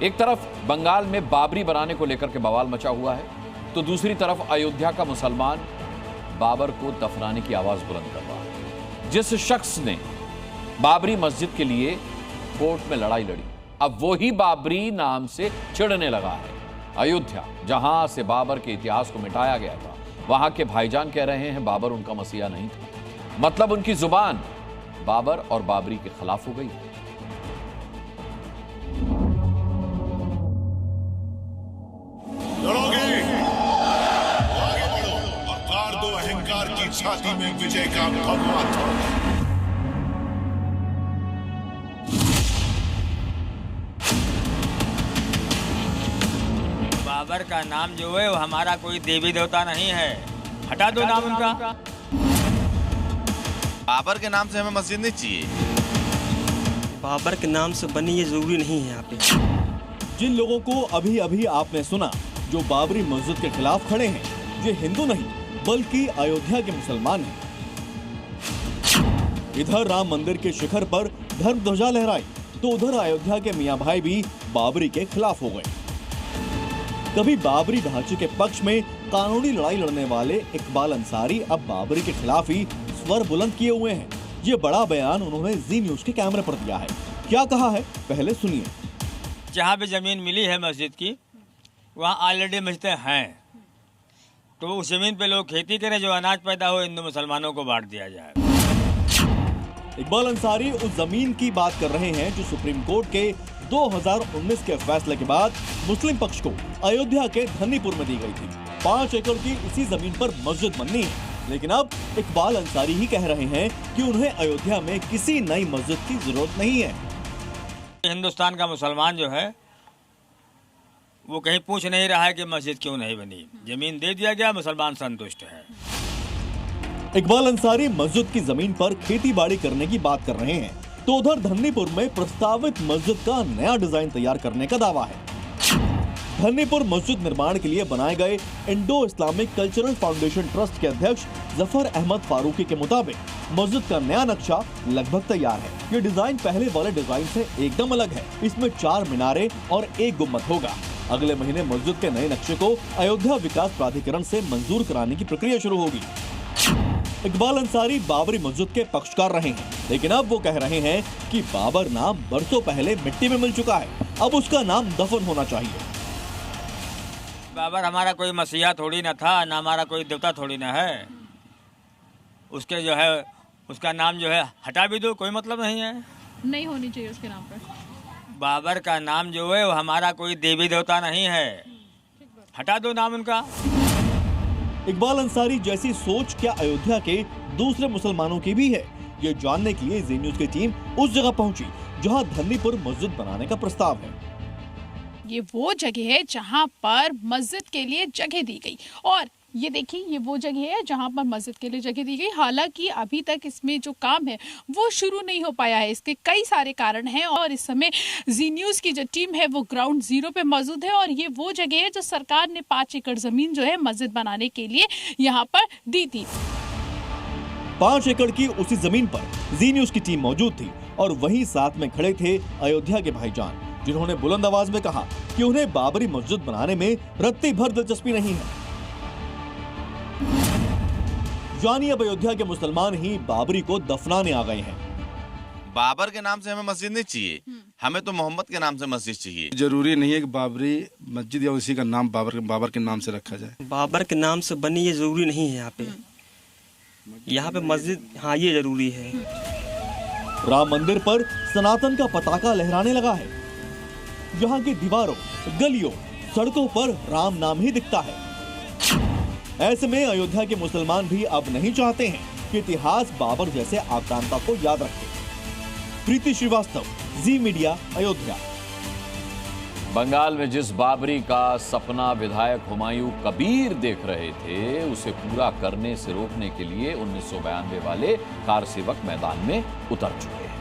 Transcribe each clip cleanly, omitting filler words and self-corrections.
एक तरफ बंगाल में बाबरी बनाने को लेकर के बवाल मचा हुआ है, तो दूसरी तरफ अयोध्या का मुसलमान बाबर को दफनाने की आवाज बुलंद कर रहा है। जिस शख्स ने बाबरी मस्जिद के लिए कोर्ट में लड़ाई लड़ी, अब वही बाबरी नाम से चिढ़ने लगा है। अयोध्या, जहां से बाबर के इतिहास को मिटाया गया था, वहां के भाईजान कह रहे हैं बाबर उनका मसीहा नहीं था। मतलब उनकी जुबान बाबर और बाबरी के खिलाफ हो गई। लड़ोगे, आगे बढ़ो और गाड़ दो अहंकार की छाती में विजय का भगवा ध्वज। बाबर का नाम जो है वो हमारा कोई देवी देवता नहीं है, हटा दो नाम उनका। बाबर के नाम से हमें मस्जिद नहीं चाहिए। बाबर के नाम से बनी ये जरूरी नहीं है यहाँ पे। जिन लोगों को अभी अभी आपने सुना जो बाबरी मस्जिद के खिलाफ खड़े हैं, ये हिंदू नहीं बल्कि अयोध्या के मुसलमान हैं। इधर राम मंदिर के शिखर पर धर्म ध्वजा लहराई, तो उधर अयोध्या के मियां भाई भी बाबरी के खिलाफ हो गए। कभी बाबरी ढांचे के पक्ष में कानूनी लड़ाई लड़ने वाले इकबाल अंसारी अब बाबरी के खिलाफ ही स्वर बुलंद किए हुए हैं। ये बड़ा बयान उन्होंने जी न्यूज के कैमरे पर दिया है। क्या कहा है, पहले सुनिए। जहाँ भी जमीन मिली है मस्जिद की, वहाँ ऑलरेडी मस्जिदें हैं, तो उस जमीन पे लोग खेती करें, जो अनाज पैदा हो हिंदू मुसलमानों को बांट दिया जाए। इकबाल अंसारी उस जमीन की बात कर रहे हैं जो सुप्रीम कोर्ट के 2019 के फैसले के बाद मुस्लिम पक्ष को अयोध्या के धन्नीपुर में दी गई थी। 5 एकड़ की इसी जमीन पर मस्जिद बननी है, लेकिन अब इकबाल अंसारी ही कह रहे हैं कि उन्हें अयोध्या में किसी नई मस्जिद की जरूरत नहीं है। हिंदुस्तान का मुसलमान जो है वो कहीं पूछ नहीं रहा है कि मस्जिद क्यों नहीं बनी, जमीन दे दिया गया, मुसलमान संतुष्ट है। इकबाल अंसारी मस्जिद की जमीन पर खेती बाड़ी करने की बात कर रहे हैं, तो उधर धन्नीपुर में प्रस्तावित मस्जिद का नया डिजाइन तैयार करने का दावा है। धन्नीपुर मस्जिद निर्माण के लिए बनाए गए Indo Islamic cultural foundation trust के अध्यक्ष जफर अहमद फारूकी के मुताबिक मस्जिद का नया नक्शा लगभग तैयार है। ये डिजाइन पहले वाले डिजाइन से एकदम अलग है। इसमें 4 मीनारे और 1 गुम्बद होगा। अगले महीने मस्जिद के नए नक्शे को अयोध्या विकास प्राधिकरण से मंजूर कराने की प्रक्रिया शुरू होगी। इकबाल अंसारी बाबरी मस्जिद के पक्षकार रहे हैं, लेकिन अब वो कह रहे हैं कि बाबर नाम बरसों पहले मिट्टी में मिल चुका है, अब उसका नाम दफन होना चाहिए। बाबर हमारा कोई मसीहा थोड़ी ना था, ना हमारा कोई देवता थोड़ी ना है। उसके जो है उसका नाम जो है हटा भी दो, कोई मतलब नहीं है, नहीं होनी चाहिए उसके नाम पर। बाबर का नाम जो है वो हमारा कोई देवी देवता नहीं है, हटा दो नाम उनका। इकबाल अंसारी जैसी सोच क्या अयोध्या के दूसरे मुसलमानों की भी है? ये जानने के लिए जी न्यूज की टीम उस जगह पहुंची जहां धन्नीपुर मस्जिद बनाने का प्रस्ताव है। ये वो जगह है जहां पर मस्जिद के लिए जगह दी गई, और ये देखिए ये वो जगह है जहां पर मस्जिद के लिए जगह दी गई। हालांकि अभी तक इसमें जो काम है वो शुरू नहीं हो पाया है। इसके कई सारे कारण हैं, और इस समय जी न्यूज की जो टीम है वो ग्राउंड जीरो पे मौजूद है, और ये वो जगह है जो सरकार ने 5 एकड़ जमीन जो है मस्जिद बनाने के लिए यहाँ पर दी थी। 5 एकड़ की उसी जमीन पर जी न्यूज की टीम मौजूद थी, और वहीं साथ में खड़े थे अयोध्या के भाईजान, जिन्होंने बुलंद आवाज में कहा कि उन्हें बाबरी मस्जिद बनाने में रत्ती भर दिलचस्पी नहीं है। यानी अब अयोध्या के मुसलमान ही बाबरी को दफनाने आ गए हैं। बाबर के नाम से हमें मस्जिद नहीं चाहिए, हमें तो मोहम्मद के नाम से मस्जिद चाहिए। जरूरी नहीं है कि बाबरी मस्जिद या उसी का नाम बाबर के नाम से रखा जाए। बाबर के नाम से बनी ये जरूरी नहीं है यहाँ पे मस्जिद, हाँ ये जरूरी है। राम मंदिर पर सनातन का पताका लहराने लगा है। यहाँ की दीवारों, गलियों, सड़कों पर राम नाम ही दिखता है। ऐसे में अयोध्या के मुसलमान भी अब नहीं चाहते हैं कि इतिहास बाबर जैसे आक्रांता को याद रखे। प्रीति श्रीवास्तव, जी मीडिया, अयोध्या। बंगाल में जिस बाबरी का सपना विधायक हुमायूं कबीर देख रहे थे, उसे पूरा करने से रोकने के लिए 1992 वाले कार सेवक मैदान में उतर चुके हैं।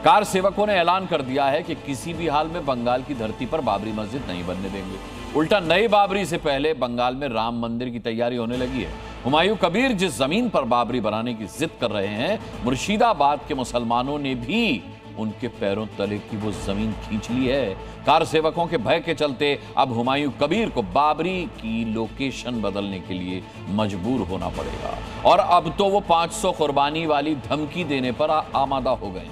कार सेवकों ने ऐलान कर दिया है कि किसी भी हाल में बंगाल की धरती पर बाबरी मस्जिद नहीं बनने देंगे। उल्टा नई बाबरी से पहले बंगाल में राम मंदिर की तैयारी होने लगी है। हुमायूं कबीर जिस जमीन पर बाबरी बनाने की जिद कर रहे हैं, मुर्शिदाबाद के मुसलमानों ने भी उनके पैरों तले की वो जमीन खींच ली है। कार सेवकों के भय के चलते अब हुमायूं कबीर को बाबरी की लोकेशन बदलने के लिए मजबूर होना पड़ेगा और अब तो वो 500 कुर्बानी वाली धमकी देने पर आमादा हो गए।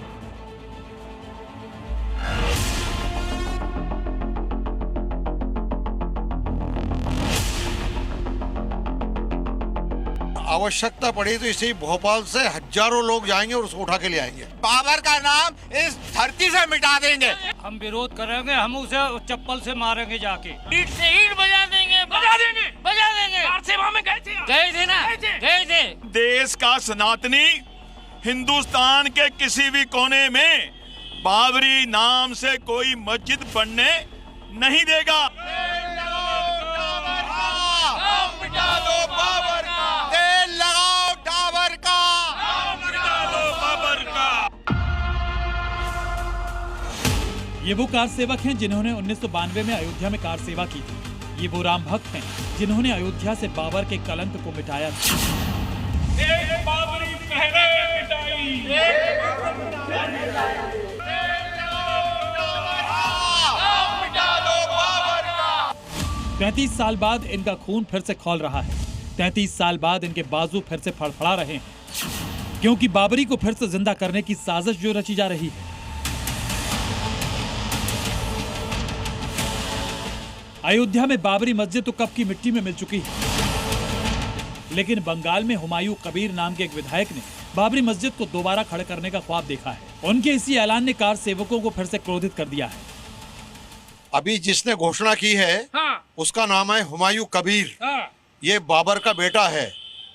आवश्यकता पड़ी तो इसी भोपाल से हजारों लोग जाएंगे और उसको उठा के ले आएंगे। बाबर का नाम इस धरती से मिटा देंगे। हम विरोध करेंगे, हम उसे चप्पल से मारेंगे जाके। ईंट से ईंट बजा देंगे, बजा देंगे, बजा देंगे। कार सेवा में गए थे ना, गए थे। देश का सनातनी हिंदुस्तान के किसी भी कोने में बाबरी नाम से कोई मस्जिद बनने नहीं देगा। ये वो कार सेवक हैं जिन्होंने 1992 में अयोध्या में कार सेवा की थी। ये वो राम भक्त हैं जिन्होंने अयोध्या से बाबर के कलंक को मिटाया था। एक बाबरी पहले मिटाई। 33 साल बाद इनका खून फिर से खौल रहा है। 33 साल बाद इनके बाजू फिर से फड़फड़ा रहे हैं, क्योंकि बाबरी को फिर से जिंदा करने की साजिश जो रची जा रही है। अयोध्या में बाबरी मस्जिद तो कब की मिट्टी में मिल चुकी है, लेकिन बंगाल में हुमायूं कबीर नाम के एक विधायक ने बाबरी मस्जिद को दोबारा खड़े करने का ख्वाब देखा है। उनके इसी ऐलान ने कार सेवकों को फिर से क्रोधित कर दिया है। अभी जिसने घोषणा की है उसका नाम है हुमायूं कबीर। ये बाबर का बेटा है,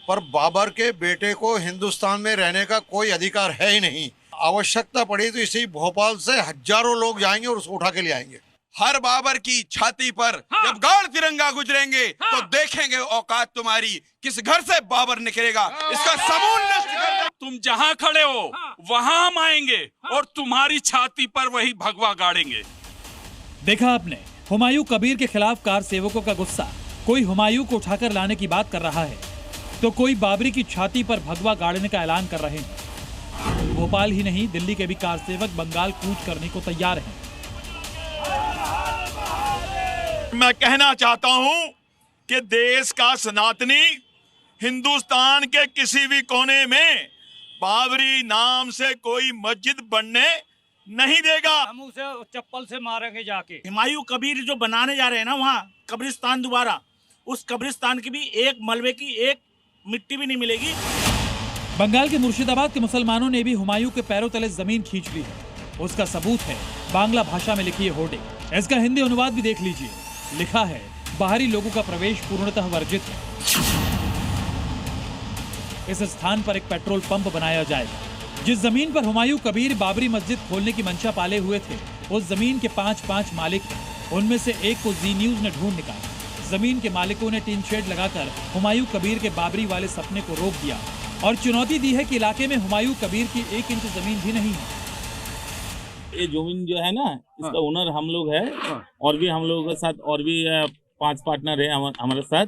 पर बाबर के बेटे को हिंदुस्तान में रहने का कोई अधिकार है ही नहीं। आवश्यकता पड़ी तो इसी भोपाल से हजारों लोग जाएंगे और उसको उठा के ले आएंगे। हर बाबर की छाती पर जब गाड़ तिरंगा गुजरेंगे तो देखेंगे औकात तुम्हारी किस घर से बाबर निकलेगा। इसका समूल नष्ट कर। तुम जहाँ खड़े हो वहाँ हम आएंगे और तुम्हारी छाती पर वही भगवा गाड़ेंगे। देखा आपने, हुमायूं कबीर के खिलाफ कार सेवकों का गुस्सा। कोई हुमायूं को उठाकर लाने की बात कर रहा है तो कोई बाबरी की छाती पर भगवा गाड़ने का ऐलान कर रहे हैं। भोपाल ही नहीं, दिल्ली के भी कार सेवक बंगाल कूच करने को तैयार हैं। मैं कहना चाहता हूं कि देश का सनातनी हिंदुस्तान के किसी भी कोने में बाबरी नाम से कोई मस्जिद बनने नहीं देगा। हम उसे चप्पल से मारेंगे जाके। हुमायूं कबीर जो बनाने जा रहे हैं ना वहाँ कब्रिस्तान दोबारा, उस कब्रिस्तान की भी एक मलबे की एक मिट्टी भी नहीं मिलेगी। बंगाल के मुर्शिदाबाद के मुसलमानों ने भी हुमायूं के पैरों तले जमीन खींच ली है। उसका सबूत है बांग्ला भाषा में लिखी है होर्डिंग। इसका हिंदी अनुवाद भी देख लीजिए। लिखा है, बाहरी लोगों का प्रवेश पूर्णतः वर्जित है। इस स्थान पर एक पेट्रोल पंप बनाया जाएगा। जिस जमीन पर हुमायूं कबीर बाबरी मस्जिद खोलने की मंशा पाले हुए थे, उस जमीन के 5 मालिक हैं। उनमें से एक को जी न्यूज ने ढूंढ निकाला। जमीन के मालिकों ने टीन शेड लगाकर हुमायूं कबीर के बाबरी वाले सपने को रोक दिया और चुनौती दी है कि इलाके में हुमायूं कबीर की 1 इंच जमीन भी नहीं है। ये जमीन जो है ना, इसका ओनर हम लोग है और भी हम लोगों के साथ और भी 5 पार्टनर है हमारे साथ।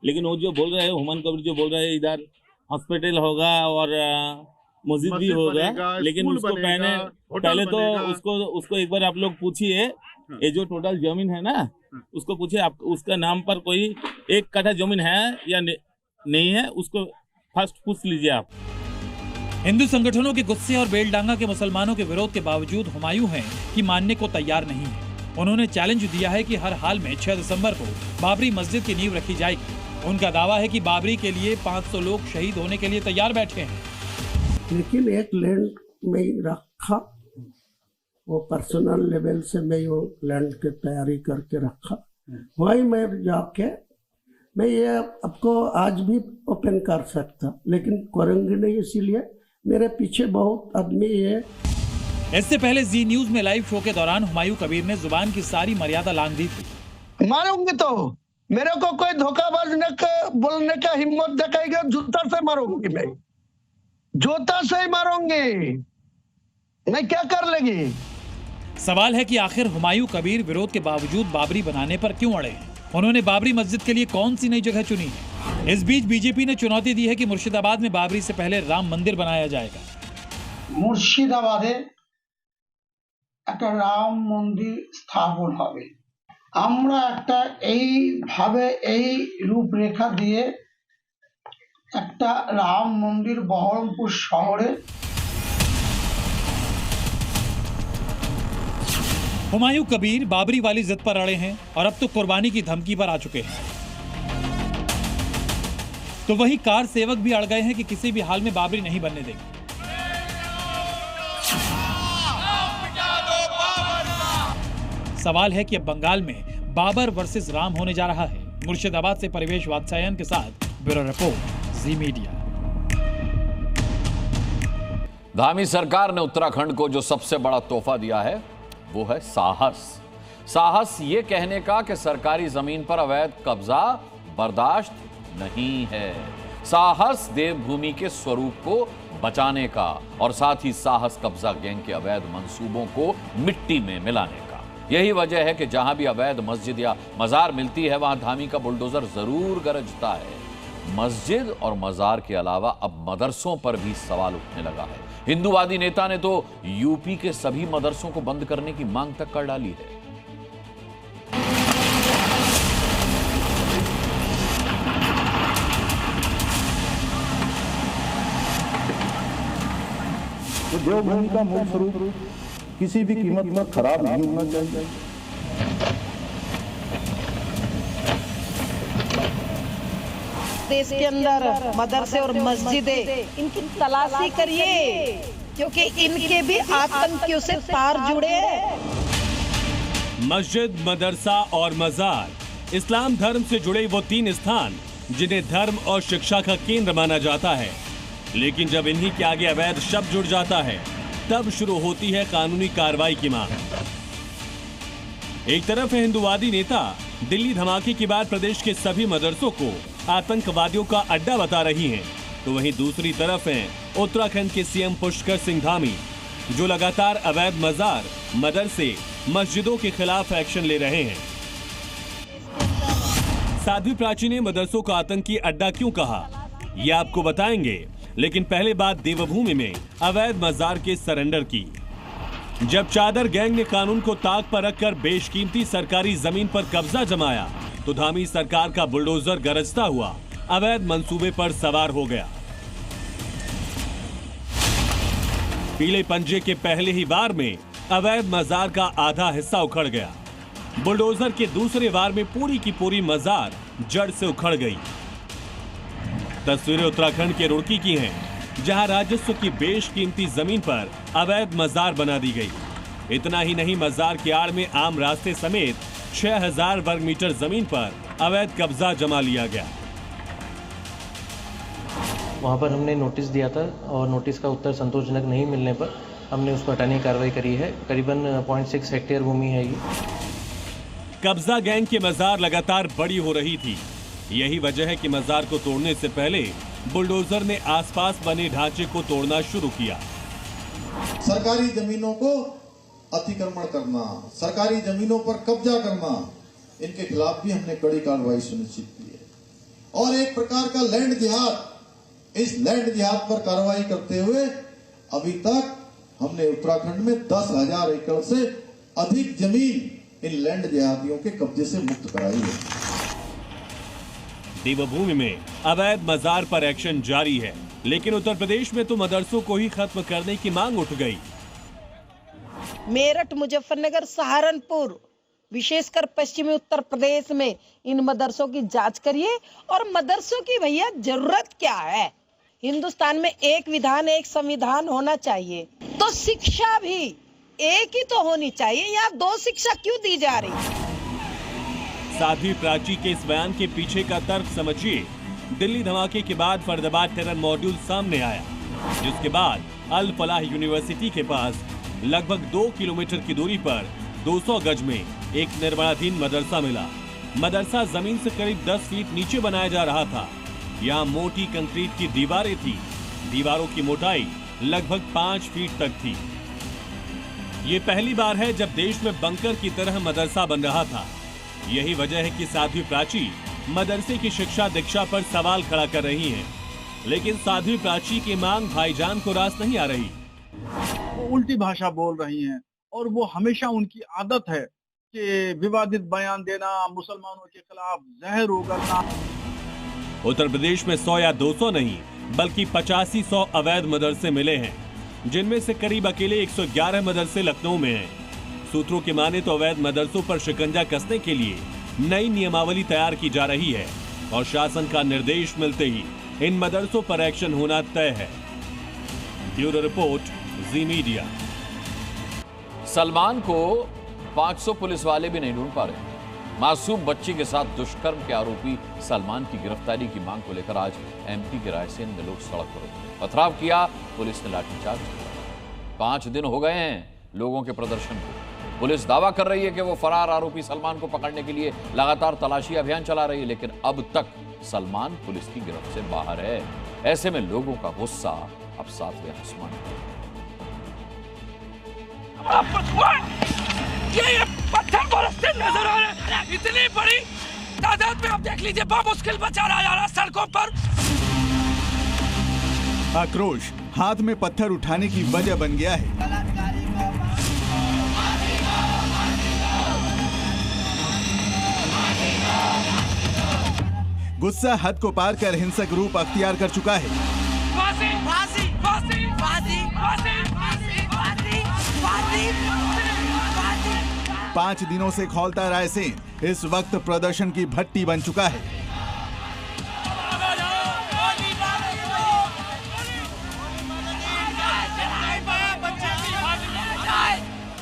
लेकिन वो जो बोल रहे हैं हुमायूं कबीर जो बोल रहे हैं इधर हॉस्पिटल होगा और मस्जिद भी होगा, लेकिन उसको पहले तो उसको एक बार आप लोग पूछिए, ये जो टोटल जमीन है ना उसको पूछिए आप उसका नाम पर कोई 1 कट्ठा जमीन है या नहीं है, उसको फर्स्ट पूछ लीजिए आप। हिंदू संगठनों के गुस्से और बेलडांगा के मुसलमानों के विरोध के बावजूद हुमायूं हैं कि मानने को तैयार नहीं है। उन्होंने चैलेंज दिया है कि हर हाल में 6 दिसंबर को बाबरी मस्जिद की नींव रखी जाएगी। उनका दावा है कि बाबरी के लिए 500 लोग शहीद होने के लिए तैयार बैठे हैं। लेकिन एक लैंड में रखा, वो पर्सनल लेवल से मैं वो लैंड की तैयारी करके रखा। वही मैं जाके मैं ये आपको आज भी ओपन कर सकता, लेकिन करेंगे नहीं, इसीलिए मेरे पीछे बहुत आदमी है। इससे पहले जी न्यूज में लाइव शो के दौरान हुमायूं कबीर ने जुबान की सारी मर्यादा लांघ दी थी। मारूंगी तो मेरे को कोई धोखाबाज बोलने का हिम्मत दिखाएगा, जूता से मारूंगी, मैं जूता से ही मारूंगी, मैं क्या कर लेगी। सवाल है कि आखिर हुमायूं कबीर विरोध के बावजूद बाबरी बनाने पर क्यों अड़े हैं? उन्होंने बाबरी मस्जिद के लिए कौन सी नई जगह चुनी है? इस बीच बीजेपी ने चुनौती दी है कि मुर्शिदाबाद में बाबरी से पहले राम मंदिर बनाया जाएगा। मुर्शिदाबाद একটা রাম মন্দির স্থাপন হবে। আমরা একটা এইভাবে এই রূপরেখা দিয়ে একটা রাম মন্দির বহরমপুর শহরে। हुमायूं कबीर बाबरी वाली जिद पर अड़े हैं और अब तो कुर्बानी की धमकी पर आ चुके हैं। तो वही कार सेवक भी अड़ गए हैं कि किसी भी हाल में बाबरी नहीं बनने देंगे। सवाल है कि अब बंगाल में बाबर वर्सेस राम होने जा रहा है। मुर्शिदाबाद से परिवेश वात्सायन के साथ ब्यूरो रिपोर्ट, जी मीडिया। धामी सरकार ने उत्तराखंड को जो सबसे बड़ा तोहफा दिया है वो है साहस। साहस ये कहने का कि सरकारी जमीन पर अवैध कब्जा बर्दाश्त नहीं है। साहस देवभूमि के स्वरूप को बचाने का और साथ ही साहस कब्जा गैंग के अवैध मंसूबों को मिट्टी में मिलाने का। यही वजह है कि जहां भी अवैध मस्जिद या मजार मिलती है वहां धामी का बुलडोजर जरूर गरजता है। मस्जिद और मजार के अलावा अब मदरसों पर भी सवाल उठने लगा है। हिंदूवादी नेता ने तो यूपी के सभी मदरसों को बंद करने की मांग तक कर डाली है। तो देवभूमि का मूल स्वरूप किसी भी कीमत पर खराब नहीं होना चाहिए। देश के अंदर मदरसे और मस्जिदें, इनकी तलाशी करिए क्योंकि इनके भी आतंकियों से तार जुड़े हैं। मस्जिद, मदरसा और मजार इस्लाम धर्म से जुड़े वो तीन स्थान जिन्हें धर्म और शिक्षा का केंद्र माना जाता है। लेकिन जब इन्हीं के आगे अवैध शब्द जुड़ जाता है तब शुरू होती है कानूनी कार्रवाई की मांग। एक तरफ है हिंदूवादी नेता दिल्ली धमाके के बाद प्रदेश के सभी मदरसों को आतंकवादियों का अड्डा बता रही हैं, तो वहीं दूसरी तरफ हैं उत्तराखंड के सीएम पुष्कर सिंह धामी जो लगातार अवैध मजार, मदरसे, मस्जिदों के खिलाफ एक्शन ले रहे हैं। साध्वी प्राची ने मदरसों का आतंकी अड्डा क्यों कहा, ये आपको बताएंगे, लेकिन पहले बात देवभूमि में अवैध मजार के सरेंडर की। जब चादर गैंग ने कानून को ताक पर रखकर बेशकीमती सरकारी जमीन पर कब्जा जमाया तो धामी सरकार का बुलडोजर गरजता हुआ अवैध मंसूबे पर सवार हो गया। पीले पंजे के पहले ही वार में अवैध मजार का आधा हिस्सा उखड़ गया। बुलडोजर के दूसरे वार में पूरी की पूरी मजार जड़ से उखड़ गई। तस्वीरें उत्तराखंड के रुड़की की हैं, जहां राजस्व की बेशकीमती जमीन पर अवैध मजार बना दी गई। इतना ही नहीं, मजार की आड़ में आम रास्ते समेत 6000 वर्ग मीटर जमीन पर अवैध कब्जा जमा लिया गया। वहां पर हमने नोटिस दिया था और नोटिस का उत्तर संतोषजनक नहीं मिलने पर हमने उसको हटाने की कार्रवाई करी है। करीबन 0.6 हेक्टेयर भूमि है ये। कब्जा गैंग के मजार लगातार बड़ी हो रही थी। यही वजह है कि मजार को तोड़ने से पहले बुलडोजर ने आसपास बने ढांचे को तोड़ना शुरू किया। सरकारी जमीनों को अतिक्रमण करना, सरकारी जमीनों पर कब्जा करना, इनके खिलाफ भी हमने कड़ी कार्रवाई सुनिश्चित की है। और एक प्रकार का लैंड जिहाद, इस लैंड जिहाद पर कार्रवाई करते हुए अभी तक हमने उत्तराखंड में 10,000 एकड़ से अधिक जमीन इन लैंड जिहादियों के कब्जे से मुक्त कराई है। देवभूमि में अवैध मजार पर एक्शन जारी है, लेकिन उत्तर प्रदेश में तो मदरसों को ही खत्म करने की मांग उठ गई। मेरठ, मुजफ्फरनगर, सहारनपुर, विशेषकर पश्चिमी उत्तर प्रदेश में इन मदरसों की जांच करिए। और मदरसों की भैया जरूरत क्या है? हिंदुस्तान में एक विधान, एक संविधान होना चाहिए, तो शिक्षा भी एक ही तो होनी चाहिए। यहाँ 2 शिक्षा क्यों दी जा रही? साध्वी प्राची के इस बयान के पीछे का तर्क समझिए। दिल्ली धमाके के बाद फरीदाबाद टेरर मॉड्यूल सामने आया, जिसके बाद अल फलाह यूनिवर्सिटी के पास लगभग 2 किलोमीटर की दूरी पर 200 गज में एक निर्माणाधीन मदरसा मिला। मदरसा जमीन से करीब 10 फीट नीचे बनाया जा रहा था। यहाँ मोटी कंक्रीट की दीवारें थी। दीवारों की मोटाई लगभग 5 फीट तक थी। ये पहली बार है जब देश में बंकर की तरह मदरसा बन रहा था। यही वजह है कि साध्वी प्राची मदरसे की शिक्षा दीक्षा पर सवाल खड़ा कर रही हैं। लेकिन साध्वी प्राची की मांग भाईजान को रास नहीं आ रही। वो उल्टी भाषा बोल रही हैं, और वो हमेशा उनकी आदत है कि विवादित बयान देना, मुसलमानों के खिलाफ जहर उगलना। उत्तर प्रदेश में 100 या 200 नहीं बल्कि 8500 अवैध मदरसे मिले हैं, जिनमें से करीब अकेले 111 मदरसे लखनऊ में हैं। सूत्रों की माने तो अवैध मदरसों पर शिकंजा कसने के लिए नई नियमावली तैयार की जा रही है और शासन का निर्देश मिलते ही इन मदरसों पर एक्शन होना तय है। ब्यूरो रिपोर्ट, जी मीडिया। सलमान को 500 पुलिस वाले भी नहीं ढूंढ पा रहे। मासूम बच्ची के साथ दुष्कर्म के आरोपी सलमान की गिरफ्तारी की मांग को लेकर आज एमपी के रायसेन में लोग सड़क पर उतरे, पथराव किया, पुलिस ने लाठीचार्ज किया। 5 दिन हो गए हैं लोगों के प्रदर्शन को। पुलिस दावा कर रही है कि वो फरार आरोपी सलमान को पकड़ने के लिए लगातार तलाशी अभियान चला रही है, लेकिन अब तक सलमान पुलिस की गिरफ्त से बाहर है। ऐसे में लोगों का गुस्सा अब 7वें आसमान पर। ये पत्थर बरसते नजर आ रहे हैं, इतनी बड़ी तादाद में आप देख लीजिए, बामुश्किल बचा रहा जा रहा सड़कों पर। आक्रोश हाथ में पत्थर उठाने की वजह बन गया है। गुस्सा हद को पार कर हिंसक रूप अख्तियार कर चुका है। फांसी, फांसी, फांसी, फांसी, फांसी, फांसी, फांसी, फांसी। 5 दिनों से खौलता रायसेन इस वक्त प्रदर्शन की भट्टी बन चुका है।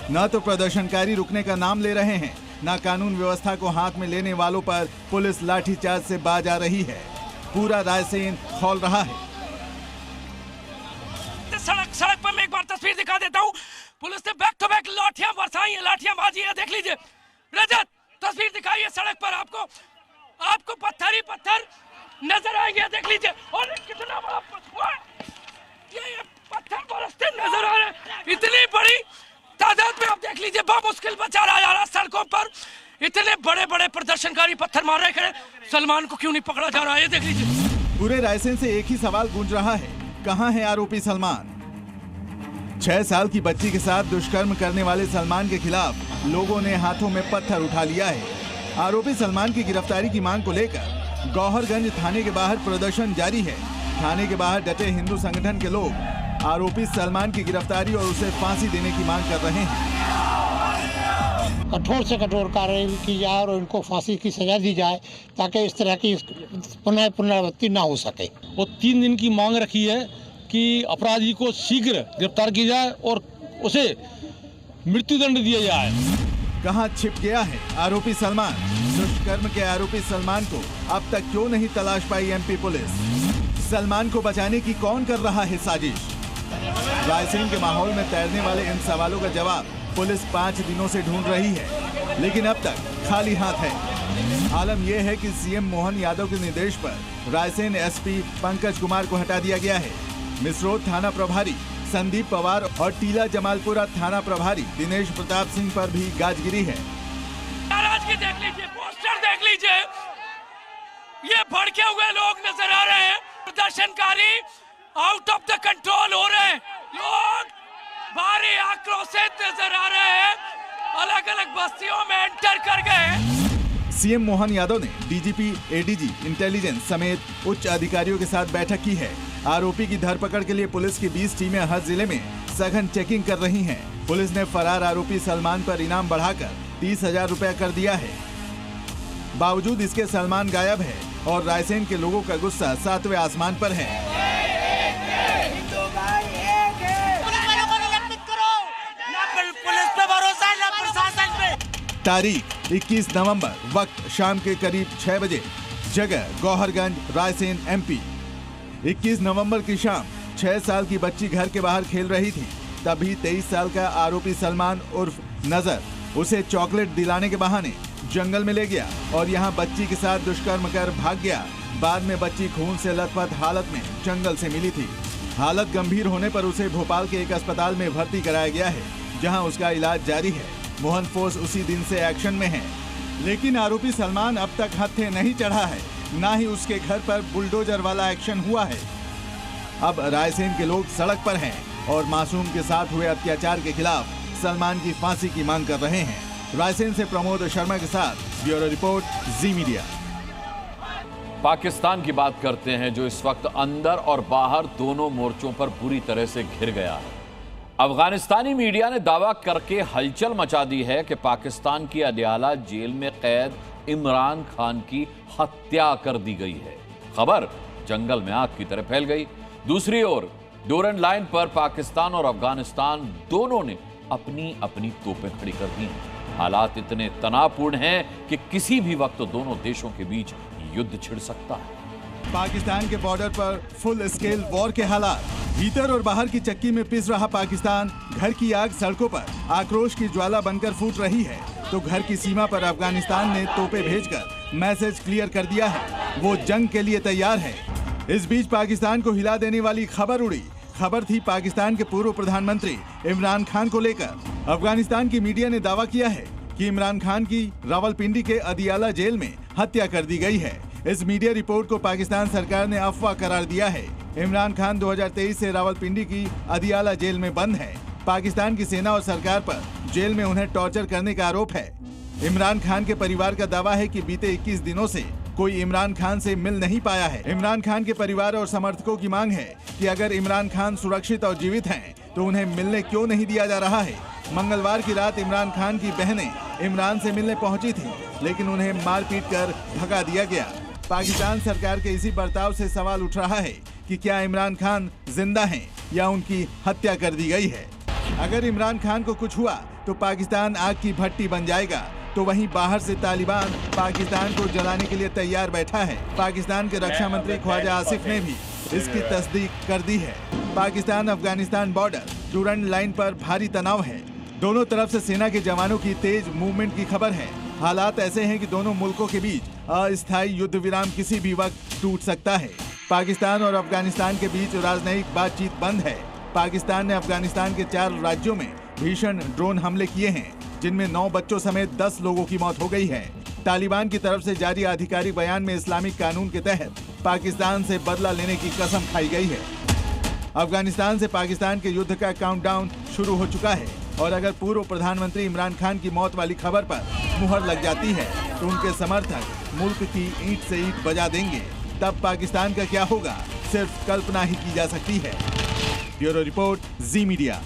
न तो प्रदर्शनकारी रुकने का नाम ले रहे हैं, न कानून व्यवस्था को हाथ में लेने वालों पर पुलिस लाठीचार्ज से बाज आ रही है। पूरा रायसेन खौल रहा है। सड़क पर मैं एक बार तस्वीर दिखा देता हूँ। पुलिस ने बैक टू बैक लाठियां बरसाई हैं, लाठियां बाजी है, देख लीजिए। रजत, तस्वीर दिखाई है सड़क पर आपको पत्थर ही पत्थर नजर आएंगे, देख लीजिए। और कितना बड़ा ये पत्थर बरसते नजर आ रहे हैं, इतनी बड़ी तादाद में आप देख लीजिए, बामुश्किल बचा रहा जा रहा सड़कों पर। इतने बड़े बड़े प्रदर्शनकारी पत्थर मार रहे हैं, सलमान को क्यों नहीं पकड़ा जा रहा है, ये देख लीजिए। पूरे रायसेन से एक ही सवाल गूंज रहा है, कहां है आरोपी सलमान? 6 साल की बच्ची के साथ दुष्कर्म करने वाले सलमान के खिलाफ लोगों ने हाथों में पत्थर उठा लिया है। आरोपी सलमान की गिरफ्तारी की मांग को लेकर गौहरगंज थाने के बाहर प्रदर्शन जारी है। थाने के बाहर डटे हिंदू संगठन के लोग आरोपी सलमान की गिरफ्तारी और उसे फांसी देने की मांग कर रहे हैं। कठोर से कठोर कार्रवाई की जाए और इनको फांसी की सजा दी जाए ताकि इस तरह की पुनरावृत्ति ना हो सके। वो 3 दिन की मांग रखी है कि अपराधी को शीघ्र गिरफ्तार किया जाए और उसे मृत्युदंड दिया जाए। कहां छिप गया है आरोपी सलमान? दुष्कर्म के आरोपी सलमान को अब तक क्यों नहीं तलाश पाई एमपी पुलिस? सलमान को बचाने की कौन कर रहा है साजिश? रायसेन के माहौल में तैरने वाले इन सवालों का जवाब पुलिस 5 दिनों से ढूंढ रही है, लेकिन अब तक खाली हाथ है। आलम यह है कि सीएम मोहन यादव के निर्देश पर रायसेन एसपी पंकज कुमार को हटा दिया गया है। मिसरोद थाना प्रभारी संदीप पवार और टीला जमालपुरा थाना प्रभारी दिनेश प्रताप सिंह पर भी गाजगिरी है। नाराजगी देख लीजिए, पोस्टर देख लीजिए, ये भड़के हुए लोग नजर आ रहे हैं। प्रदर्शनकारी आउट ऑफ द कंट्रोल हो रहे हैं, लोग भारी आक्रोशित नजर आ रहे हैं, अलग अलग बस्तियों में एंटर कर गए। सीएम मोहन यादव ने डीजीपी, एडीजी, इंटेलिजेंस समेत उच्च अधिकारियों के साथ बैठक की है। आरोपी की धरपकड़ के लिए पुलिस की 20 टीमें हर जिले में सघन चेकिंग कर रही हैं। पुलिस ने फरार आरोपी सलमान पर इनाम बढ़ाकर 30,000 रुपया कर दिया है। बावजूद इसके सलमान गायब है और रायसेन के लोगों का गुस्सा 7वें आसमान पर है। पुलिस पे भरोसा है, प्रशासन पे। तारीख 21 नवंबर, वक्त शाम के करीब 6 बजे, जगह गौहरगंज, रायसेन, एमपी। 21 नवंबर की शाम 6 साल की बच्ची घर के बाहर खेल रही थी, तभी 23 साल का आरोपी सलमान उर्फ नजर उसे चॉकलेट दिलाने के बहाने जंगल में ले गया और यहां बच्ची के साथ दुष्कर्म कर भाग गया। बाद में बच्ची खून से लथपथ हालत में जंगल से मिली थी। हालत गंभीर होने पर उसे भोपाल के एक अस्पताल में भर्ती कराया गया है, जहां उसका इलाज जारी है। मोहन फोर्स उसी दिन से एक्शन में है, लेकिन आरोपी सलमान अब तक हत्थे नहीं चढ़ा है, ना ही उसके घर पर बुलडोजर वाला एक्शन हुआ है। अब रायसेन के लोग सड़क पर हैं और मासूम के साथ हुए अत्याचार के खिलाफ सलमान की फांसी की मांग कर रहे हैं। रायसेन से प्रमोद शर्मा के साथ ब्यूरो रिपोर्ट, जी मीडिया। पाकिस्तान की बात करते हैं, जो इस वक्त अंदर और बाहर दोनों मोर्चों पर पूरी तरह से घिर गया है। अफगानिस्तानी मीडिया ने दावा करके हलचल मचा दी है कि पाकिस्तान की अदियाला जेल में कैद इमरान खान की हत्या कर दी गई है। खबर जंगल में आग की तरह फैल गई। दूसरी ओर डोरन लाइन पर पाकिस्तान और अफगानिस्तान दोनों ने अपनी अपनी तोपें खड़ी कर दी। हालात इतने तनावपूर्ण हैं कि किसी भी वक्त दोनों देशों के बीच युद्ध छिड़ सकता है। पाकिस्तान के बॉर्डर पर फुल स्केल वॉर के हालात। भीतर और बाहर की चक्की में पिस रहा पाकिस्तान। घर की आग सड़कों पर आक्रोश की ज्वाला बनकर फूट रही है, तो घर की सीमा पर अफगानिस्तान ने तोपें भेजकर मैसेज क्लियर कर दिया है, वो जंग के लिए तैयार है। इस बीच पाकिस्तान को हिला देने वाली खबर उड़ी। खबर थी पाकिस्तान के पूर्व प्रधानमंत्री इमरान खान को लेकर। अफगानिस्तान की मीडिया ने दावा किया है कि इमरान खान की रावलपिंडी के अदियाला जेल में हत्या कर दी गई है। इस मीडिया रिपोर्ट को पाकिस्तान सरकार ने अफवाह करार दिया है। इमरान खान 2023 से रावलपिंडी की अदियाला जेल में बंद है। पाकिस्तान की सेना और सरकार पर जेल में उन्हें टॉर्चर करने का आरोप है। इमरान खान के परिवार का दावा है कि बीते 21 दिनों से कोई इमरान खान से मिल नहीं पाया है। इमरान खान के परिवार और समर्थकों की मांग है कि अगर इमरान खान सुरक्षित और जीवित हैं, तो उन्हें मिलने क्यों नहीं दिया जा रहा है। मंगलवार की रात इमरान खान की बहनें इमरान से मिलने पहुंची थीं, लेकिन उन्हें मारपीट कर भगा दिया गया। पाकिस्तान सरकार के इसी बर्ताव से सवाल उठ रहा है कि क्या इमरान खान जिंदा हैं या उनकी हत्या कर दी गई है। अगर इमरान खान को कुछ हुआ तो पाकिस्तान आग की भट्टी बन जाएगा, तो वहीं बाहर से तालिबान पाकिस्तान को जलाने के लिए तैयार बैठा है। पाकिस्तान के रक्षा मंत्री ख्वाजा आसिफ ने भी इसकी तस्दीक कर दी है। पाकिस्तान अफगानिस्तान बॉर्डर डोरन लाइन पर भारी तनाव है। दोनों तरफ से सेना के जवानों की तेज मूवमेंट की खबर है। हालात ऐसे हैं कि दोनों मुल्कों के बीच अस्थायी युद्ध विराम किसी भी वक्त टूट सकता है। पाकिस्तान और अफगानिस्तान के बीच राजनयिक बातचीत बंद है। पाकिस्तान ने अफगानिस्तान के 4 राज्यों में भीषण ड्रोन हमले किए हैं, जिनमें 9 बच्चों समेत 10 लोगों की मौत हो गई है। तालिबान की तरफ से जारी आधिकारिक बयान में इस्लामिक कानून के तहत पाकिस्तान से बदला लेने की कसम खाई गई है। अफगानिस्तान से पाकिस्तान के युद्ध का काउंटडाउन शुरू हो चुका है, और अगर पूर्व प्रधानमंत्री इमरान खान की मौत वाली खबर पर मुहर लग जाती है, तो उनके समर्थक मुल्क की ईंट से ईंट बजा देंगे। तब पाकिस्तान का क्या होगा, सिर्फ कल्पना ही की जा सकती है। ब्यूरो रिपोर्ट, जी मीडिया।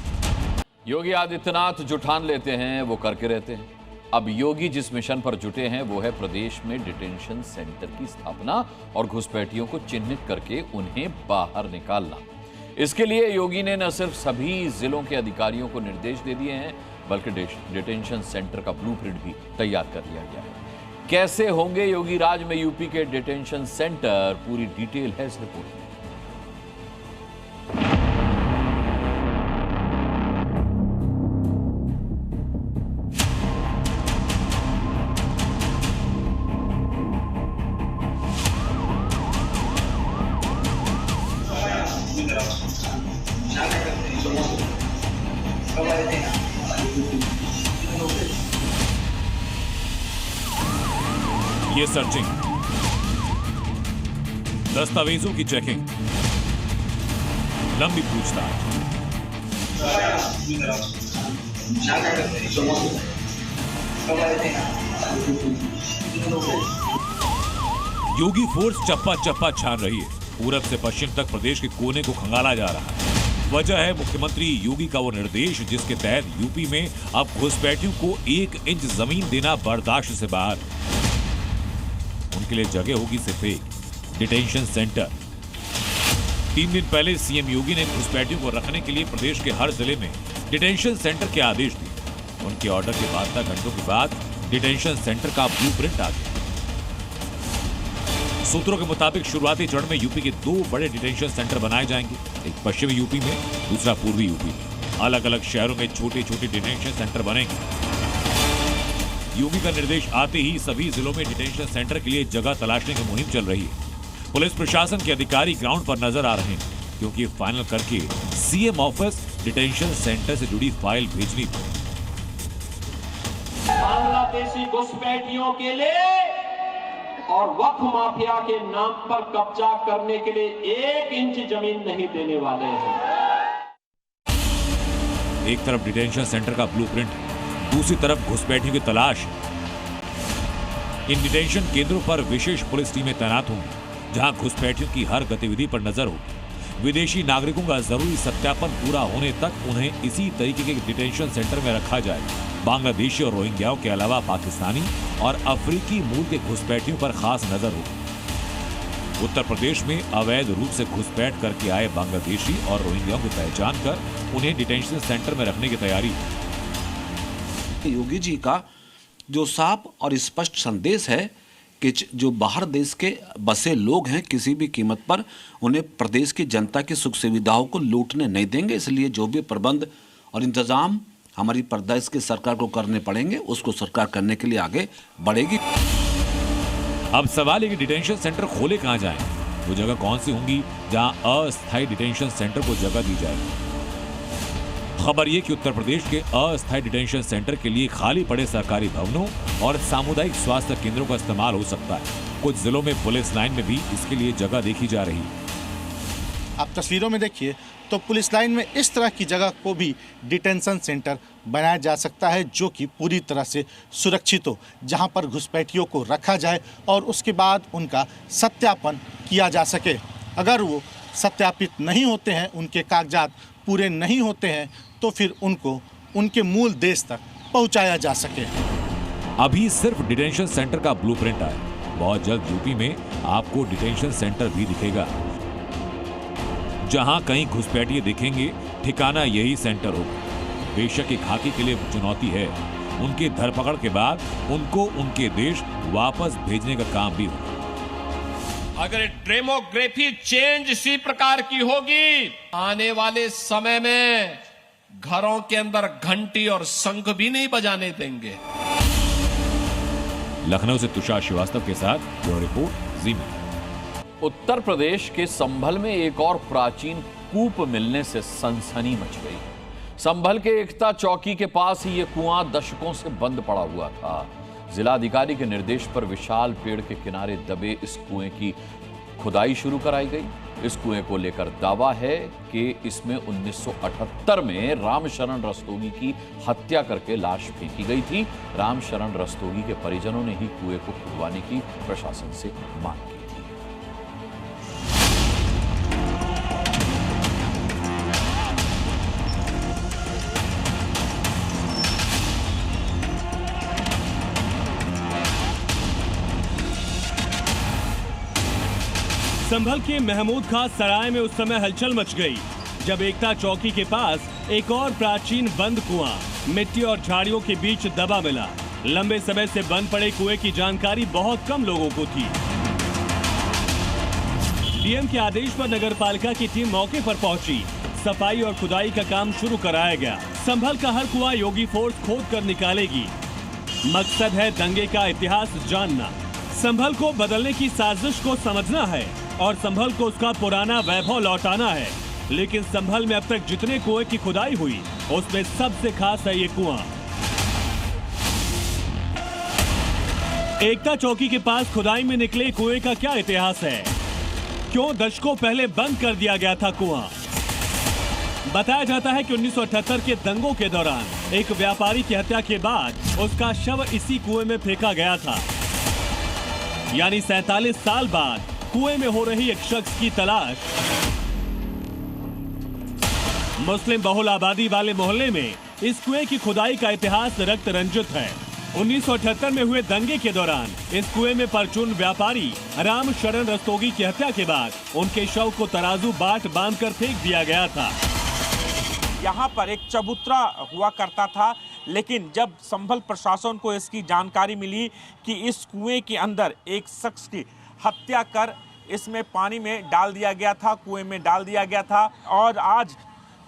योगी आदित्यनाथ जो ठान लेते हैं वो करके रहते हैं। अब योगी जिस मिशन पर जुटे हैं वो है प्रदेश में डिटेंशन सेंटर की स्थापना और घुसपैठियों को चिन्हित करके उन्हें बाहर निकालना। इसके लिए योगी ने न सिर्फ सभी जिलों के अधिकारियों को निर्देश दे दिए हैं, बल्कि डिटेंशन सेंटर का ब्लूप्रिंट भी तैयार कर लिया गया है। कैसे होंगे योगी राज में यूपी के डिटेंशन सेंटर, पूरी डिटेल है इस रिपोर्ट में। ये सर्चिंग, दस्तावेजों की चेकिंग, लंबी पूछताछ। योगी फोर्स चप्पा चप्पा छान रही है। पूरब से पश्चिम तक प्रदेश के कोने को खंगाला जा रहा है। वजह है मुख्यमंत्री योगी का वो निर्देश जिसके तहत यूपी में अब घुसपैठियों को 1 इंच जमीन देना बर्दाश्त से बाहर। उनके लिए जगह होगी सिर्फ एक, डिटेंशन सेंटर। 3 दिन पहले सीएम योगी ने घुसपैठियों को रखने के लिए प्रदेश के हर जिले में डिटेंशन सेंटर के आदेश दिए। उनके ऑर्डर के 72 घंटों के बाद डिटेंशन सेंटर का ब्लूप्रिंट आ गया। सूत्रों के मुताबिक शुरुआती चरण में यूपी के 2 बड़े डिटेंशन सेंटर बनाए जाएंगे, एक पश्चिमी यूपी में, दूसरा पूर्वी यूपी में। अलग अलग शहरों में छोटे छोटे डिटेंशन सेंटर बनेंगे। योगी का निर्देश आते ही सभी जिलों में डिटेंशन सेंटर के लिए जगह तलाशने की मुहिम चल रही है। पुलिस प्रशासन के अधिकारी ग्राउंड पर नजर आ रहे हैं, क्योंकि फाइनल करके सीएम ऑफिस डिटेंशन सेंटर से जुड़ी फाइल भेजनी पड़ी। बांग्लादेशी घुसपैठियों के लिए और वक्फ माफिया के नाम पर कब्जा करने के लिए 1 इंच जमीन नहीं देने वाले हैं। एक तरफ डिटेंशन सेंटर का ब्लूप्रिंट, दूसरी तरफ घुसपैठियों की तलाश। इन डिटेंशन केंद्रों पर विशेष पुलिस टीमें तैनात होंगी, जहां घुसपैठियों की हर गतिविधि पर नजर होगी। विदेशी नागरिकों का जरूरी सत्यापन पूरा होने तक उन्हें इसी तरीके के डिटेंशन सेंटर में रखा जाएगा। बांग्लादेशी और रोहिंग्याओं के अलावा पाकिस्तानी और अफ्रीकी मूल के घुसपैठियों पर खास नजर होगी। उत्तर प्रदेश में अवैध रूप से घुसपैठ करके आए बांग्लादेशी और रोहिंग्याओं की पहचान कर उन्हें डिटेंशन सेंटर में रखने की तैयारी। योगी जी का जो साफ और स्पष्ट संदेश है कि जो बाहर देश के बसे लोग हैं, किसी भी कीमत पर उन्हें प्रदेश की जनता की सुख सुविधाओं को लूटने नहीं देंगे। इसलिए जो भी प्रबंध और इंतजाम हमारी प्रदेश की सरकार को करने पड़ेंगे, उसको सरकार करने के लिए आगे बढ़ेगी। अब सवाल है कि डिटेंशन सेंटर खोले कहां जाएं? वो जगह कौन सी होंगी जहां अस्थायी डिटेंशन सेंटर को जगह दी जाएगी? खबर ये कि उत्तर प्रदेश के अस्थायी डिटेंशन सेंटर के लिए खाली पड़े सरकारी भवनों और सामुदायिक स्वास्थ्य केंद्रों का इस्तेमाल हो सकता है। कुछ जिलों में पुलिस लाइन में भी इसके लिए जगह देखी जा रही है। आप तस्वीरों में देखिए तो पुलिस लाइन में इस तरह की जगह को भी डिटेंशन सेंटर बनाया जा सकता है, जो कि पूरी तरह से सुरक्षित हो, जहां पर घुसपैठियों को रखा जाए और उसके बाद उनका सत्यापन किया जा सके। अगर वो सत्यापित नहीं होते हैं, उनके कागजात पूरे नहीं होते हैं, तो फिर उनको उनके मूल देश तक पहुंचाया जा सके। अभी सिर्फ डिटेंशन सेंटर का ब्लूप्रिंट आया, बहुत जल्द यूपी में आपको डिटेंशन सेंटर भी दिखेगा। जहां कहीं घुसपैठिए दिखेंगे, ठिकाना यही सेंटर होगा। बेशक ये खाकी के लिए चुनौती है, उनकी धरपकड़ के बाद उनको उनके देश वापस भेजने का काम भी होगा। अगर डेमोग्राफी चेंज इसी प्रकार की होगी, आने वाले समय में घरों के अंदर घंटी और शंख भी नहीं बजाने देंगे। लखनऊ से तुषार श्रीवास्तव के साथ ब्यूरो रिपोर्ट, जी मीडिया। उत्तर प्रदेश के संभल में एक और प्राचीन कूप मिलने से सनसनी मच गई। संभल के एकता चौकी के पास ही यह कुआं दशकों से बंद पड़ा हुआ था। जिलाधिकारी के निर्देश पर विशाल पेड़ के किनारे दबे इस कुएं की खुदाई शुरू कराई गई। इस कुएं को लेकर दावा है कि इसमें 1978 में रामशरण रस्तोगी की हत्या करके लाश फेंकी गई थी। रामशरण रस्तोगी के परिजनों ने ही कुएं को खुदवाने की प्रशासन से मांग की थी। संभल के महमूद खां सराय में उस समय हलचल मच गई जब एकता चौकी के पास एक और प्राचीन बंद कुआं मिट्टी और झाड़ियों के बीच दबा मिला। लंबे समय से बंद पड़े कुएं की जानकारी बहुत कम लोगों को थी। डीएम के आदेश पर नगरपालिका की टीम मौके पर पहुंची। सफाई और खुदाई का काम शुरू कराया गया। संभल का हर कुआं योगी फोर्स खोद कर निकालेगी। मकसद है दंगे का इतिहास जानना, संभल को बदलने की साजिश को समझना है और संभल को उसका पुराना वैभव लौटाना है। लेकिन संभल में अब तक जितने कुएं की खुदाई हुई, उसमें सबसे खास है ये कुआं। एकता चौकी के पास खुदाई में निकले कुएं का क्या इतिहास है? क्यों दशकों पहले बंद कर दिया गया था कुआं? बताया जाता है कि 1978 के दंगों के दौरान एक व्यापारी की हत्या के बाद उसका शव इसी कुएं में फेंका गया था। यानी 47 साल बाद कुएं में हो रही एक शख्स की तलाश। मुस्लिम बहुल आबादी वाले मोहल्ले में इस कुएं की खुदाई का इतिहास रक्त रंजित है। 1978 में हुए दंगे के दौरान इस कुएं में परचून व्यापारी राम शरण रस्तोगी की हत्या के बाद उनके शव को तराजू बाट बांधकर फेंक दिया गया था। यहाँ पर एक चबूतरा हुआ करता था, लेकिन जब संभल प्रशासन को इसकी जानकारी मिली कि इस कुएं के अंदर एक शख्स की हत्या कर इसमें पानी में डाल दिया गया था, कुएं में डाल दिया गया था, और आज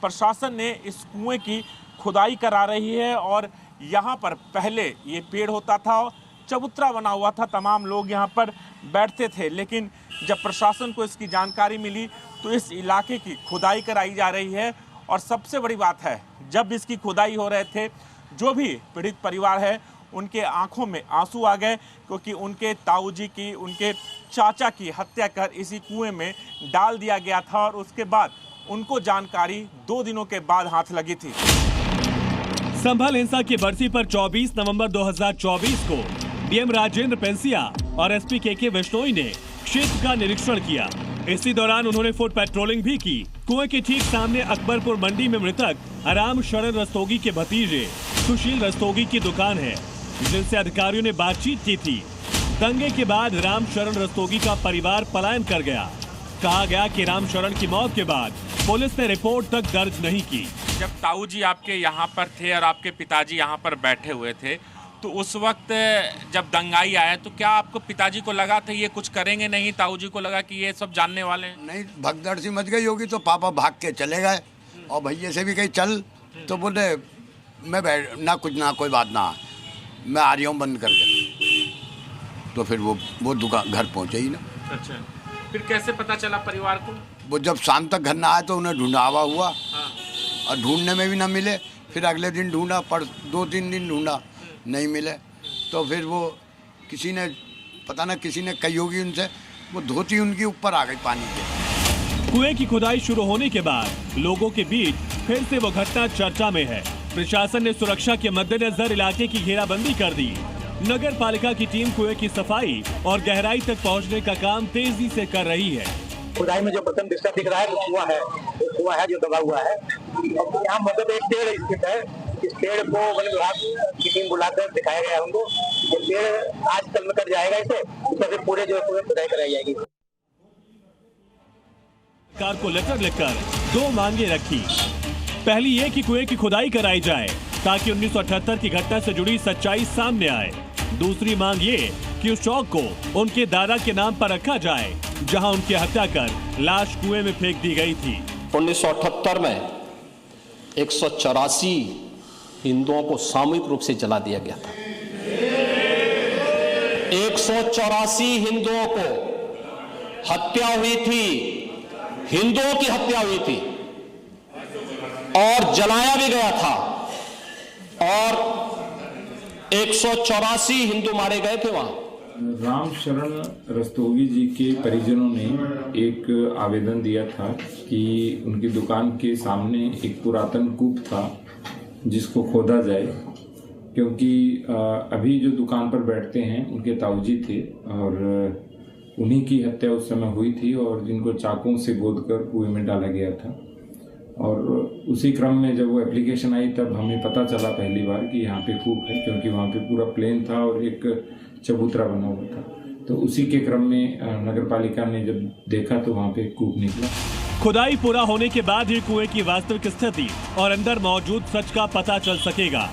प्रशासन ने इस कुएं की खुदाई करा रही है। और यहाँ पर पहले ये पेड़ होता था, चबूतरा बना हुआ था, तमाम लोग यहाँ पर बैठते थे। लेकिन जब प्रशासन को इसकी जानकारी मिली तो इस इलाके की खुदाई कराई जा रही है। और सबसे बड़ी बात है, जब इसकी खुदाई हो रहे थे, जो भी पीड़ित परिवार है उनके आंखों में आंसू आ गए, क्योंकि उनके ताऊजी की, उनके चाचा की हत्या कर इसी कुएं में डाल दिया गया था। और उसके बाद उनको जानकारी 2 दिनों के बाद हाथ लगी थी। संभल हिंसा की बरसी पर 24 नवंबर 2024 को डीएम राजेंद्र पेंसिया और एसपी के बिश्नोई ने क्षेत्र का निरीक्षण किया। इसी दौरान उन्होंने फुट पेट्रोलिंग भी की। कुएं के ठीक सामने अकबरपुर मंडी में मृतक राम शरण रस्तोगी के भतीजे सुशील रस्तोगी की दुकान है, जिनसे अधिकारियों ने बातचीत की थी। दंगे के बाद राम शरण रस्तोगी का परिवार पलायन कर गया। कहा गया कि राम शरण की मौत के बाद पुलिस ने रिपोर्ट तक दर्ज नहीं की। जब ताऊ जी आपके यहाँ पर थे और आपके पिताजी यहाँ पर बैठे हुए थे, तो उस वक्त जब दंगाई आया तो क्या आपको पिताजी को लगा था ये कुछ करेंगे नहीं? ताऊ जी को लगा कि ये सब जानने वाले हैं? नहीं, भगदड़ सी मच गई होगी तो पापा भाग के चले गए और भैया से भी कहीं चल तो बोले मैं बैठ ना कुछ ना कोई बात ना, मैं आ रही हूँ बंद करके। तो फिर वो दुकान घर पहुँचे ही ना। अच्छा, फिर कैसे पता चला परिवार को? वो जब शाम तक घर ना आए तो उन्हें ढूंढावा हुआ और ढूंढने में भी ना मिले। फिर अगले दिन ढूंढा, पर 2-3 दिन ढूंढा, नहीं मिले। तो फिर वो किसी ने पता ना किसी ने कही होगी उनसे, वो धोती उनके ऊपर आ गई पानी के। कुएं की खुदाई शुरू होने के बाद लोगों के बीच फिर से वो घटना चर्चा में है। प्रशासन ने सुरक्षा के मद्देनजर इलाके की घेराबंदी कर दी। नगर पालिका की टीम कुएं की सफाई और गहराई तक पहुंचने का काम तेजी से कर रही है। खुदाई में जो प्रथम दृष्टा दिख रहा है वो कुआं है जो दबा हुआ है। यहाँ मतलब एक पेड़ स्थित है। इस पेड़ को वन विभाग की टीम बुलाकर दिखाया गया उनको। ये पेड़ आज कल में कट जाएगा, इसे फिर पूरे जो कुएं खुदाई कराई जाएगी। सरकार को लेटर लिखकर 2 मांगे रखी। पहली ये कि कुएं की खुदाई कराई जाए ताकि 1978 की घटना से जुड़ी सच्चाई सामने आए। दूसरी मांग ये कि उस चौक को उनके दादा के नाम पर रखा जाए जहां उनकी हत्या कर लाश कुएं में फेंक दी गई थी। 1978 में 184 हिंदुओं को सामूहिक रूप से जला दिया गया था। 184 हिंदुओं को हत्या हुई थी, हिंदुओं की हत्या हुई थी और जलाया भी गया था और 184 हिंदू मारे गए थे वहां। राम शरण रस्तोगी जी के परिजनों ने एक आवेदन दिया था कि उनकी दुकान के सामने एक पुरातन कूप था जिसको खोदा जाए, क्योंकि अभी जो दुकान पर बैठते हैं उनके ताऊजी थे और उन्हीं की हत्या उस समय हुई थी और जिनको चाकुओं से गोदकर कुएं में डाला गया था। और उसी क्रम में जब वो एप्लीकेशन आई तब हमें पता चला पहली बार कि यहाँ पे कूप है, क्योंकि वहाँ पे पूरा प्लेन था और एक चबूतरा बना हुआ था। तो उसी के क्रम में नगर पालिका ने जब देखा तो वहाँ पे कूप निकला। खुदाई पूरा होने के बाद ही कुएं की वास्तविक स्थिति और अंदर मौजूद सच का पता चल सकेगा।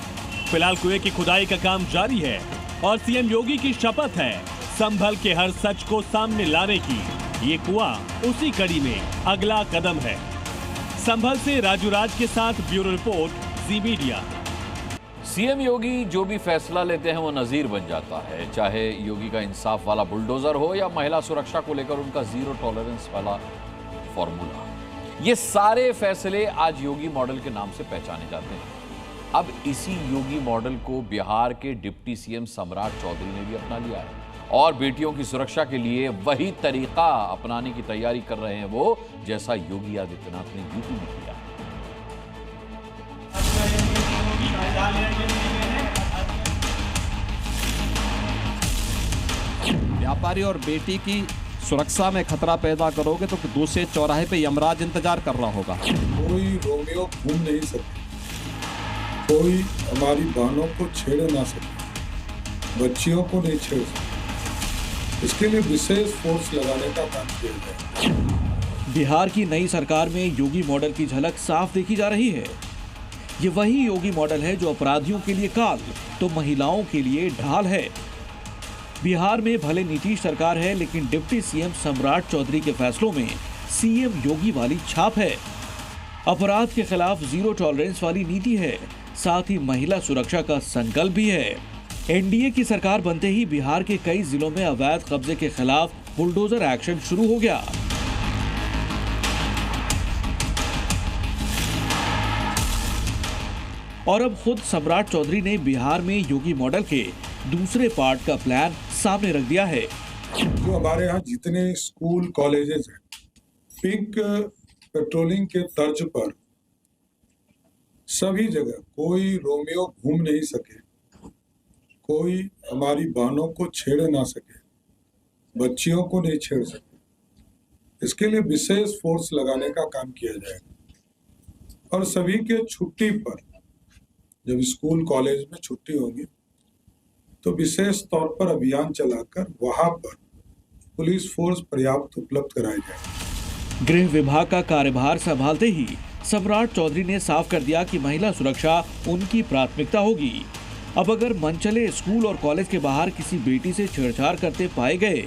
फिलहाल कुएं की खुदाई का काम जारी है और सीएम योगी की शपथ है संभल के हर सच को सामने लाने की। ये कुआं उसी कड़ी में अगला कदम है। संभल से राजू राज के साथ ब्यूरो रिपोर्ट, जी मीडिया। सीएम योगी जो भी फैसला लेते हैं वो नजीर बन जाता है, चाहे योगी का इंसाफ वाला बुलडोजर हो या महिला सुरक्षा को लेकर उनका जीरो टॉलरेंस वाला फॉर्मूला। ये सारे फैसले आज योगी मॉडल के नाम से पहचाने जाते हैं। अब इसी योगी मॉडल को बिहार के डिप्टी सीएम सम्राट चौधरी ने भी अपना लिया है और बेटियों की सुरक्षा के लिए वही तरीका अपनाने की तैयारी कर रहे हैं वो, जैसा योगी आदित्यनाथ ने यूपी में किया। व्यापारी और बेटी की सुरक्षा में खतरा पैदा करोगे तो दूसरे चौराहे पे यमराज इंतजार कर रहा होगा। कोई रोमियो घूम नहीं सकता, कोई हमारी बहनों को छेड़ ना सके, बच्चियों को नहीं छेड़ सकता। इसके लिए विशेष फोर्स लगाने का काम किया जाए। बिहार की नई सरकार में योगी मॉडल की झलक साफ देखी जा रही है। ये वही योगी मॉडल है जो अपराधियों के लिए काल तो महिलाओं के लिए ढाल है। बिहार में भले नीतीश सरकार है, लेकिन डिप्टी सीएम सम्राट चौधरी के फैसलों में सीएम योगी वाली छाप है। अपराध के खिलाफ जीरो टॉलरेंस वाली नीति है, साथ ही महिला सुरक्षा का संकल्प भी है। एनडीए की सरकार बनते ही बिहार के कई जिलों में अवैध कब्जे के खिलाफ बुलडोजर एक्शन शुरू हो गया। और अब खुद सम्राट चौधरी ने बिहार में योगी मॉडल के दूसरे पार्ट का प्लान सामने रख दिया है। जो हमारे यहाँ जितने स्कूल कॉलेजेस हैं, पिंक पेट्रोलिंग के तर्ज पर सभी जगह कोई रोमियो घूम नहीं सके, कोई हमारी बहनों को छेड़ ना सके, बच्चियों को नहीं छेड़ सके। इसके लिए विशेष फोर्स लगाने का काम किया जाएगा और सभी के छुट्टी पर, जब स्कूल कॉलेज में छुट्टी होगी तो विशेष तौर पर अभियान चलाकर वहां पर पुलिस फोर्स पर्याप्त उपलब्ध कराई जाएगी। गृह विभाग का कार्यभार संभालते ही सम्राट चौधरी ने साफ कर दिया कि महिला सुरक्षा उनकी प्राथमिकता होगी। अब अगर मनचले स्कूल और कॉलेज के बाहर किसी बेटी से छेड़छाड़ करते पाए गए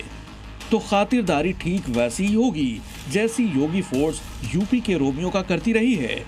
तो खातिरदारी ठीक वैसी ही होगी जैसी योगी फोर्स यूपी के रोमियो का करती रही है।